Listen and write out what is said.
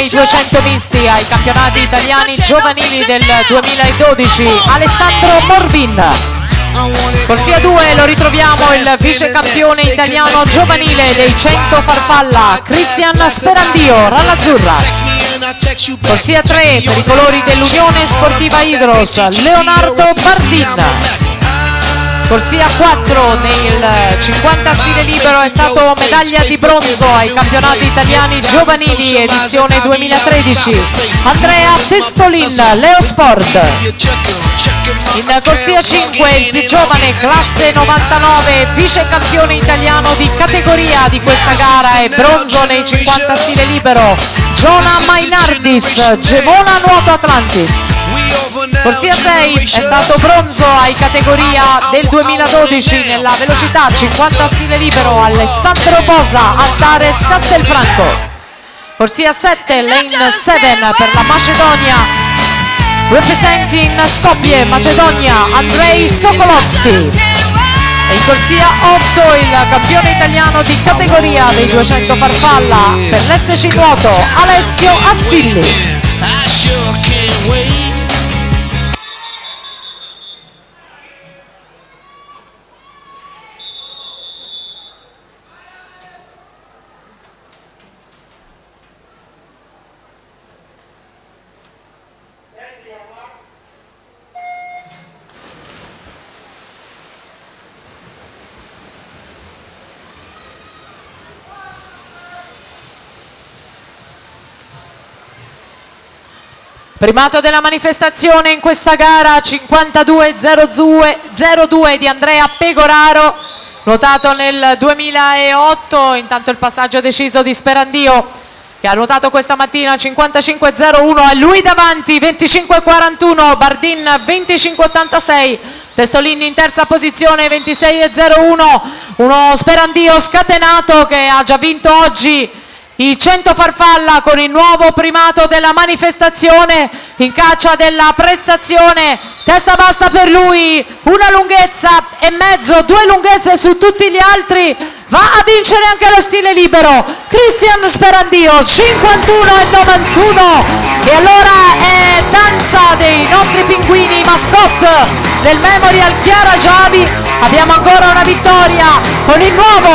dei 200 misti ai campionati italiani giovanili del 2012, Alessandro Morbin. Corsia 2 lo ritroviamo il vice campione italiano giovanile dei 100 farfalla, Cristian Sperandio, Rallazzurra. Corsia 3 per i colori dell'Unione Sportiva Idros, Leonardo Bardin. Corsia 4 nel 50 stile libero è stato medaglia di bronzo ai campionati italiani giovanili edizione 2013, Andrea Testolin, Leosport. In corsia 5 il più giovane, classe 99, vice campione italiano di categoria di questa gara e bronzo nei 50 stile libero, Giona Mainardis, Gevona Nuoto Atlantis. Corsia 6 è stato bronzo ai categoria del 2012 nella velocità 50 stile libero, Alessandro Bosa, Altares Castelfranco. Corsia 7, lane 7 per la Macedonia, representing Skopje, Macedonia, Andrei Sokolovski. E in corsia 8 il campione italiano di categoria dei 200 farfalla per l'SC Nuoto, Alessio Assilli. Primato della manifestazione in questa gara, 52.02 di Andrea Pegoraro, nuotato nel 2008, intanto il passaggio deciso di Sperandio che ha nuotato questa mattina 55.01, a lui davanti 25.41, Bardin 25.86, Testolini in terza posizione 26.01, uno Sperandio scatenato che ha già vinto oggi il 100 farfalla con il nuovo primato della manifestazione, in caccia della prestazione, testa bassa per lui, una lunghezza e mezzo, 2 lunghezze su tutti gli altri, va a vincere anche lo stile libero, Cristian Sperandio 51.91, e allora è danza dei nostri pinguini mascotte del Memorial Chiara Giavi. Abbiamo ancora una vittoria con il nuovo